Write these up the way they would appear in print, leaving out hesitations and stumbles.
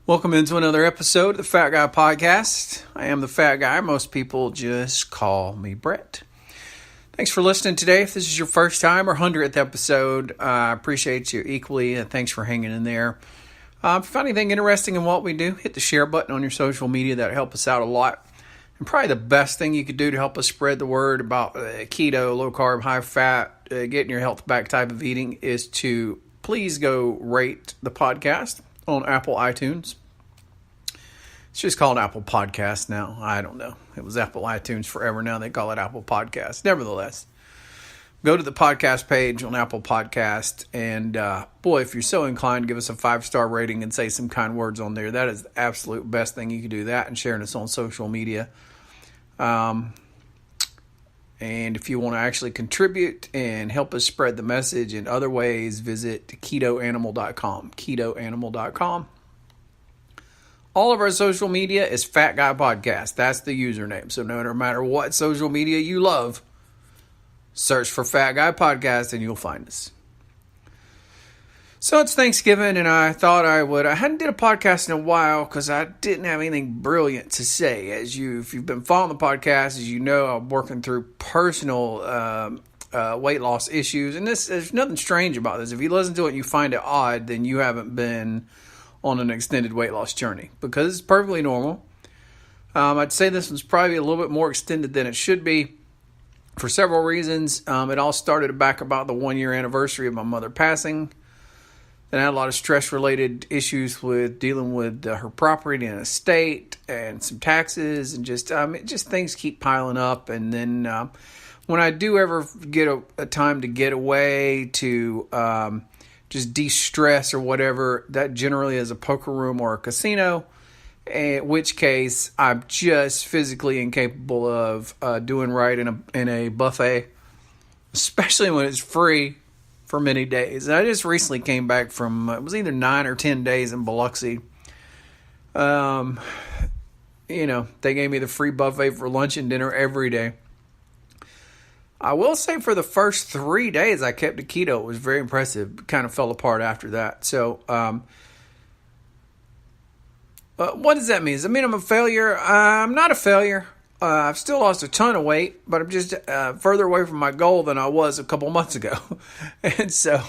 Welcome into another episode of the Fat Guy Podcast. I am the Fat Guy. Most people just call me Brett. Thanks for listening today. If this is your first time or 100th episode, I appreciate you equally, and thanks for hanging in there. If you find anything interesting in what we do, hit the share button on your social media. That would help us out a lot. And probably the best thing you could do to help us spread the word about keto, low carb, high fat, getting your health back type of eating is to please go rate the podcast on Apple iTunes. It's just called Apple Podcast now. I don't know. It was Apple iTunes forever. Now they call it Apple Podcast. Nevertheless, go to the podcast page on Apple Podcast. And boy, if you're so inclined, give us a 5-star rating and say some kind words on there. That is the absolute best thing you can do. That and sharing us on social media. And if you want to actually contribute and help us spread the message in other ways, visit ketoanimal.com. Ketoanimal.com. All of our social media is Fat Guy Podcast. That's the username. So no matter what social media you love, search for Fat Guy Podcast and you'll find us. So it's Thanksgiving, and I thought I hadn't did a podcast in a while because I didn't have anything brilliant to say. If you've been following the podcast, as you know, I'm working through personal weight loss issues. And there's nothing strange about this. If you listen to it and you find it odd, then you haven't been on an extended weight loss journey, because it's perfectly normal. I'd say this one's probably a little bit more extended than it should be for several reasons. It all started back about the 1-year anniversary of my mother passing. Then I had a lot of stress-related issues with dealing with her property and estate and some taxes, and just things keep piling up. And then when I do ever get a time to get away to just de-stress or whatever, that generally is a poker room or a casino, in which case I'm just physically incapable of doing right in a buffet, especially when it's free for many days. And I just recently came back from, it was either 9 or 10 days in Biloxi. They gave me the free buffet for lunch and dinner every day. I will say for the first 3 days I kept it keto. It was very impressive. It kind of fell apart after that. So, what does that mean? Does that mean I'm a failure? I'm not a failure. I've still lost a ton of weight, but I'm just further away from my goal than I was a couple months ago. And so,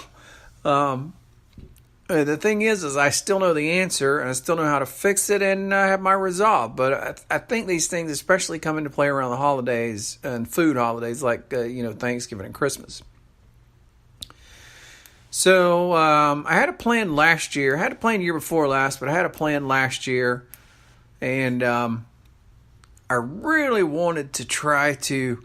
the thing is I still know the answer, and I still know how to fix it, and I have my resolve. But I think these things especially come into play around the holidays and food holidays like, Thanksgiving and Christmas. So I had a plan last year. I had a plan year before last, but I had a plan last year. And I really wanted to try to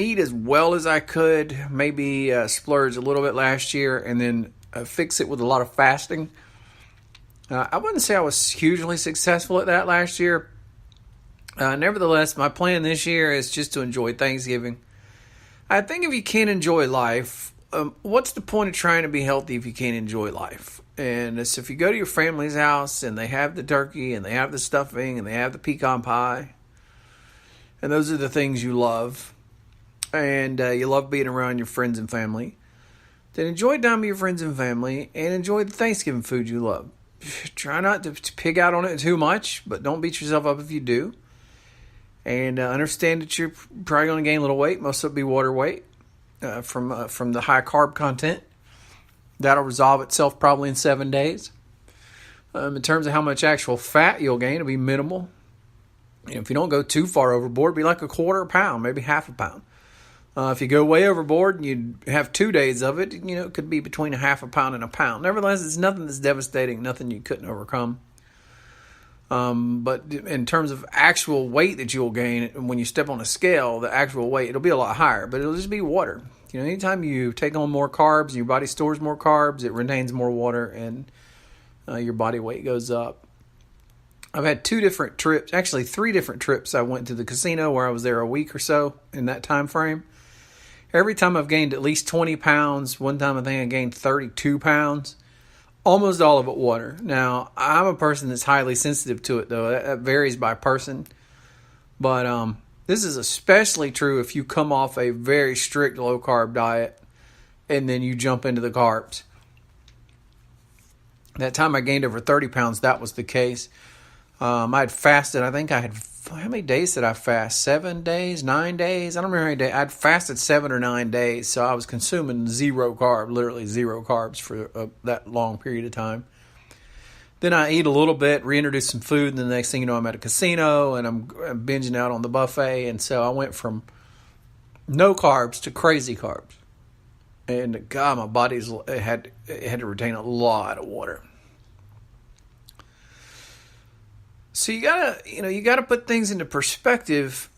eat as well as I could, maybe splurge a little bit last year, and then fix it with a lot of fasting. I wouldn't say I was hugely successful at that last year. Nevertheless, my plan this year is just to enjoy Thanksgiving. I think if you can't enjoy life, what's the point of trying to be healthy if you can't enjoy life? And so if you go to your family's house and they have the turkey and they have the stuffing and they have the pecan pie, and those are the things you love, and you love being around your friends and family, then enjoy time with your friends and family and enjoy the Thanksgiving food you love. Try not to pig out on it too much, but don't beat yourself up if you do. And understand that you're probably going to gain a little weight. Most of it will be water weight from the high carb content. That'll resolve itself probably in 7 days. In terms of how much actual fat you'll gain, it'll be minimal. If you don't go too far overboard, it'll be like a quarter pound, maybe half a pound. If you go way overboard and you have 2 days of it, it could be between a half a pound and a pound. Nevertheless, it's nothing that's devastating, nothing you couldn't overcome. But in terms of actual weight that you'll gain, when you step on a scale, the actual weight, it'll be a lot higher, but it'll just be water. Anytime you take on more carbs and your body stores more carbs, it retains more water, and your body weight goes up. I've had 2 different trips, actually 3 different trips. I went to the casino where I was there a week or so in that time frame. Every time I've gained at least 20 pounds. One time I think I gained 32 pounds. Almost all of it water. Now, I'm a person that's highly sensitive to it, though. That varies by person. But this is especially true if you come off a very strict low-carb diet and then you jump into the carbs. That time I gained over 30 pounds, that was the case. I had fasted. I think I had, how many days did I fast? 7 days, 9 days? I don't remember how many days. I'd fasted 7 or 9 days, so I was consuming zero carb, literally zero carbs for that long period of time. Then I eat a little bit, reintroduce some food, and the next thing you know, I'm at a casino, and I'm binging out on the buffet, and so I went from no carbs to crazy carbs. And God, my body's it had to retain a lot of water. So you gotta put things into perspective.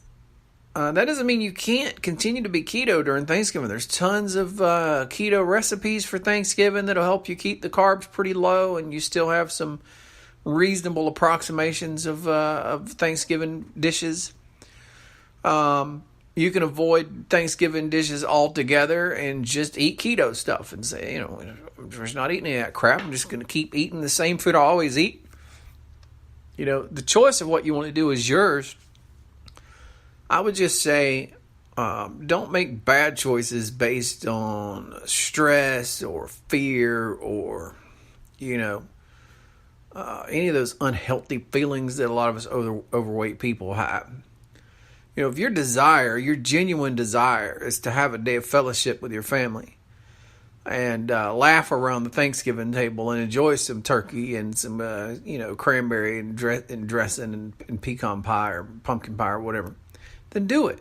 That doesn't mean you can't continue to be keto during Thanksgiving. There's tons of keto recipes for Thanksgiving that'll help you keep the carbs pretty low, and you still have some reasonable approximations of Thanksgiving dishes. You can avoid Thanksgiving dishes altogether and just eat keto stuff and say, I'm just not eating any of that crap. I'm just going to keep eating the same food I always eat. The choice of what you want to do is yours. I would just say, don't make bad choices based on stress or fear or, any of those unhealthy feelings that a lot of us overweight people have. If your genuine desire is to have a day of fellowship with your family and laugh around the Thanksgiving table and enjoy some turkey and some, cranberry and dressing and pecan pie or pumpkin pie or whatever, then do it.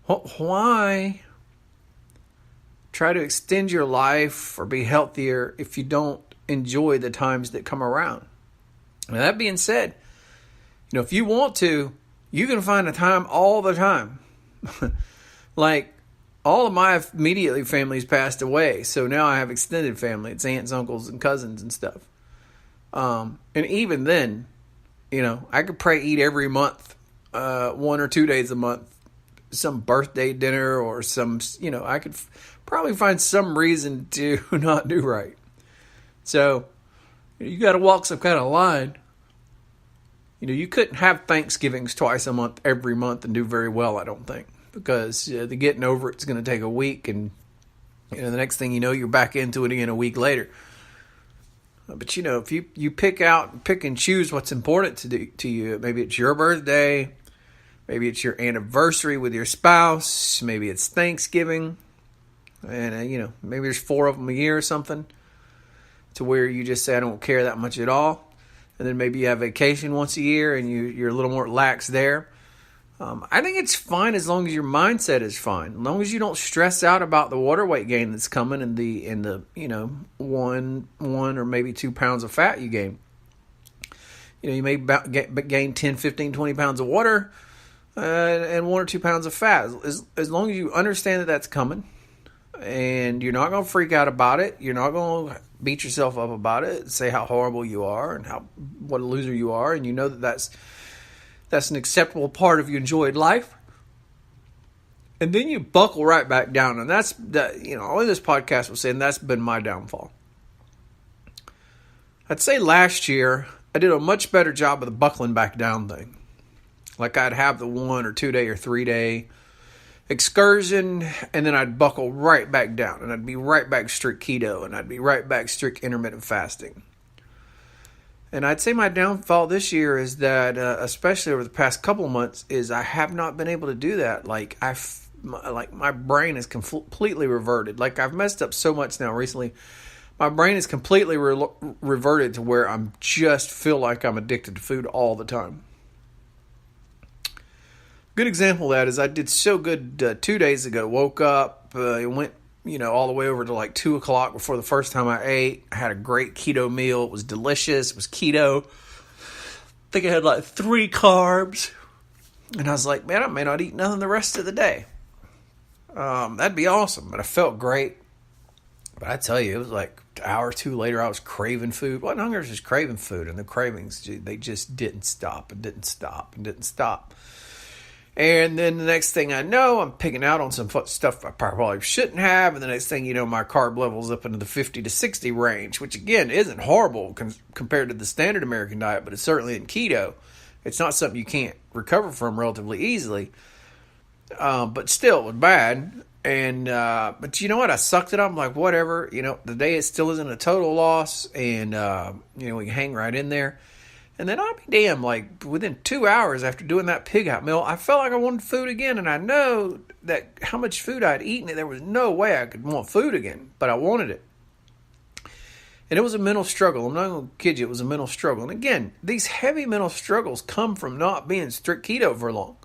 Why try to extend your life or be healthier if you don't enjoy the times that come around? Now, that being said, if you want to, you can find a time all the time. Like, all of my immediate family's passed away, so now I have extended family. It's aunts, uncles, and cousins and stuff. And even then, I could probably eat every month, 1 or 2 days a month, some birthday dinner or some, I could probably find some reason to not do right. So, you got to walk some kind of line. You couldn't have Thanksgivings twice a month every month and do very well, I don't think, because the getting over it's going to take a week, and the next thing you know, you're back into it again a week later. But if you pick and choose what's important to you, maybe it's your birthday, maybe it's your anniversary with your spouse, maybe it's Thanksgiving, and maybe there's 4 of them a year or something, to where you just say I don't care that much at all. And then maybe you have vacation once a year and you're a little more lax there. I think it's fine as long as your mindset is fine. As long as you don't stress out about the water weight gain that's coming and the 1 or maybe 2 pounds of fat you gain. You may gain 10, 15, 20 pounds of water and 1 or 2 pounds of fat. As long as you understand that that's coming and you're not going to freak out about it, you're not going to beat yourself up about it, say how horrible you are and what a loser you are, and that's an acceptable part of your enjoyed life. And then you buckle right back down, and that's that. On this podcast was saying that's been my downfall. I'd say last year I did a much better job of the buckling back down thing. Like I'd have the 1 or 2 day or 3 day excursion, and then I'd buckle right back down, and I'd be right back strict keto, and I'd be right back strict intermittent fasting. And I'd say my downfall this year is that, especially over the past couple of months, is I have not been able to do that. Like my brain is completely reverted. Like I've messed up so much now recently. My brain is completely reverted to where I'm just feel like I'm addicted to food all the time. Good example of that is I did so good 2 days ago. Woke up, went all the way over to like 2 o'clock before the first time I ate. I had a great keto meal. It was delicious. It was keto. I think I had like 3 carbs. And I was like, man, I may not eat nothing the rest of the day. That'd be awesome. But I felt great. But I tell you, it was like an hour or 2 later, I was craving food. Wasn't hungry, I was just craving food. And the cravings, they just didn't stop and didn't stop and didn't stop. And then the next thing I know, I'm picking out on some stuff I probably shouldn't have. And the next thing you know, my carb level's up into the 50 to 60 range, which again isn't horrible compared to the standard American diet, but it's certainly in keto. It's not something you can't recover from relatively easily. But still, it was bad. And, but you know what? I sucked it up. I'm like, whatever, the day it still isn't a total loss. And, we can hang right in there. And then I'll be damned, like within 2 hours after doing that pig out meal, I felt like I wanted food again. And I know that how much food I'd eaten, there was no way I could want food again, but I wanted it. And it was a mental struggle. I'm not going to kid you, it was a mental struggle. And again, these heavy mental struggles come from not being strict keto for long.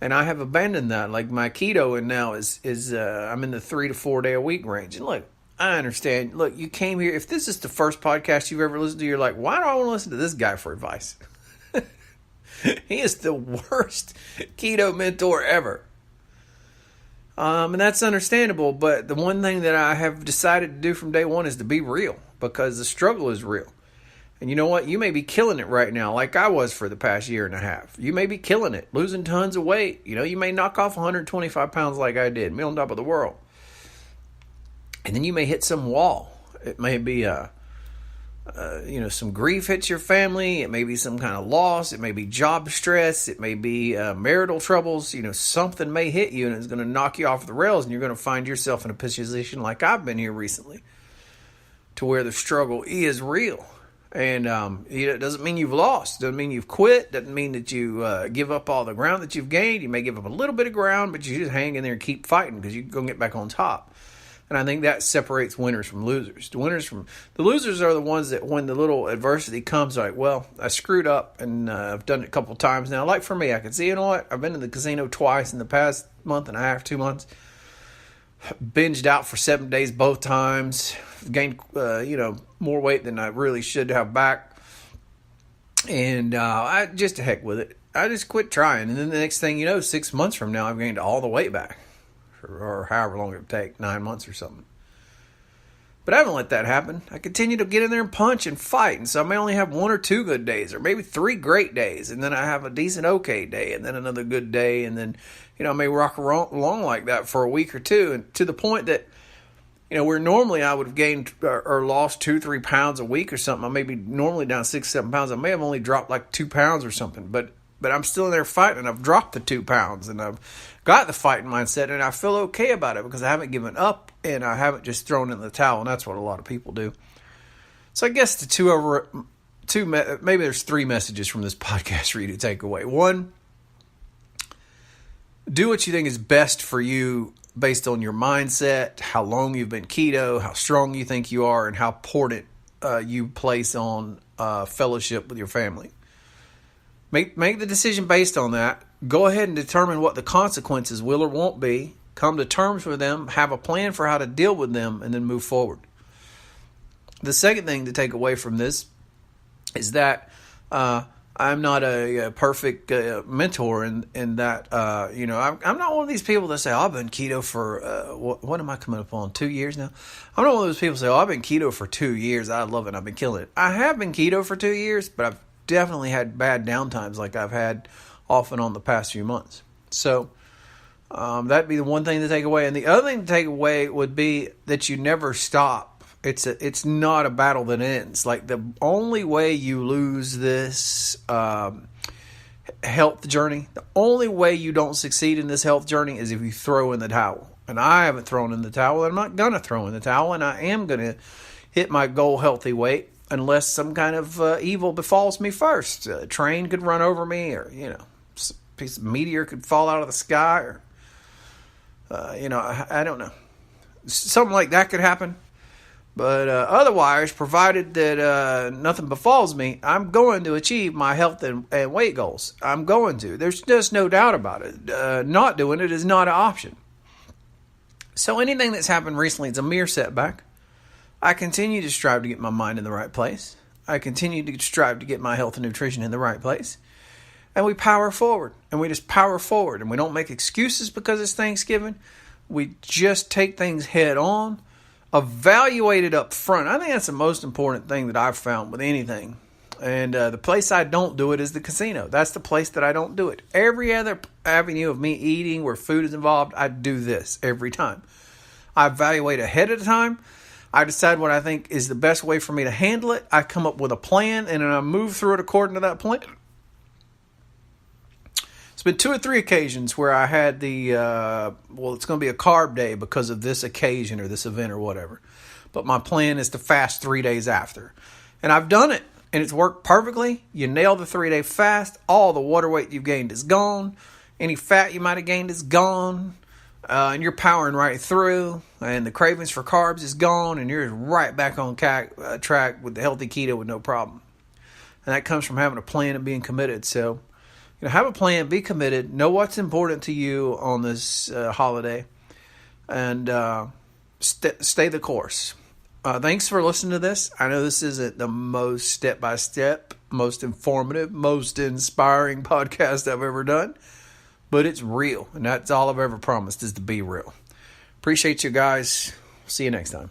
And I have abandoned that. Like my keto and now is I'm in the 3 to 4 day a week range. And look, I understand. Look, you came here. If this is the first podcast you've ever listened to, you're like, why do I want to listen to this guy for advice? He is the worst keto mentor ever. And that's understandable. But the one thing that I have decided to do from day one is to be real, because the struggle is real. And you know what? You may be killing it right now, like I was for the past year and a half. You may be killing it, losing tons of weight. You may knock off 125 pounds like I did, me on top of the world. And then you may hit some wall. It may be, some grief hits your family. It may be some kind of loss. It may be job stress. It may be marital troubles. Something may hit you and it's going to knock you off the rails, and you're going to find yourself in a position like I've been here recently, to where the struggle is real. And it doesn't mean you've lost. Doesn't mean you've quit. Doesn't mean that you give up all the ground that you've gained. You may give up a little bit of ground, but you just hang in there and keep fighting, because you're going to get back on top. And I think that separates winners from losers. The losers are the ones that when the little adversity comes, like, well, I screwed up, and I've done it a couple times now. Like for me, I can see, I've been to the casino twice in the past month and a half, 2 months. Binged out for 7 days both times. Gained, more weight than I really should have back. And I just to heck with it. I just quit trying. And then the next thing you know, 6 months from now, I've gained all the weight back. Or however long it would take, 9 months or something. But I haven't let that happen. I continue to get in there and punch and fight. And so I may only have 1 or 2 good days, or maybe 3 great days. And then I have a decent okay day, and then another good day. And then, I may rock along like that for a week or two. And to the point that, where normally I would have gained or lost 2-3 pounds a week or something, I may be normally down 6-7 pounds. I may have only dropped like 2 pounds or something. But I'm still in there fighting, and I've dropped the 2 pounds, and I've got the fighting mindset, and I feel okay about it because I haven't given up, and I haven't just thrown in the towel, and that's what a lot of people do. So I guess maybe there's 3 messages from this podcast for you to take away. 1, do what you think is best for you based on your mindset, how long you've been keto, how strong you think you are, and how important you place on fellowship with your family. Make the decision based on that. Go ahead and determine what the consequences will or won't be. Come to terms with them. Have a plan for how to deal with them, and then move forward. The second thing to take away from this is that I'm not a perfect mentor in that, I'm not one of these people that say, I've been keto for, what am I coming up on, 2 years now? I'm not one of those people that say, I've been keto for 2 years. I love it. I've been killing it. I have been keto for 2 years, but I've definitely had bad downtimes like I've had off and on the past few months. So that'd be the one thing to take away. And the other thing to take away would be that you never stop. It's not a battle that ends. Like the only way you lose this health journey, the only way you don't succeed in this health journey is if you throw in the towel. And I haven't thrown in the towel. I'm not going to throw in the towel. And I am going to hit my goal healthy weight unless some kind of evil befalls me first. A train could run over me, or, a piece of meteor could fall out of the sky, or, I don't know. Something like that could happen. But otherwise, provided that nothing befalls me, I'm going to achieve my health and weight goals. I'm going to. There's just no doubt about it. Not doing it is not an option. So anything that's happened recently is a mere setback. I continue to strive to get my mind in the right place. I continue to strive to get my health and nutrition in the right place. And we power forward. And we just power forward. And we don't make excuses because it's Thanksgiving. We just take things head on. Evaluate it up front. I think that's the most important thing that I've found with anything. And the place I don't do it is the casino. That's the place that I don't do it. Every other avenue of me eating where food is involved, I do this every time. I evaluate ahead of time. I decide what I think is the best way for me to handle it. I come up with a plan, and then I move through it according to that plan. It's been 2 or 3 occasions where I had the, it's going to be a carb day because of this occasion or this event or whatever. But my plan is to fast 3 days after. And I've done it, and it's worked perfectly. You nail the 3-day fast. All the water weight you've gained is gone. Any fat you might have gained is gone. And you're powering right through. And the cravings for carbs is gone. And you're right back on track with the healthy keto with no problem. And that comes from having a plan and being committed. So, have a plan, be committed, know what's important to you on this holiday, and stay the course. Thanks for listening to this. I know this isn't the most step-by-step, most informative, most inspiring podcast I've ever done, but it's real, and that's all I've ever promised is to be real. Appreciate you guys. See you next time.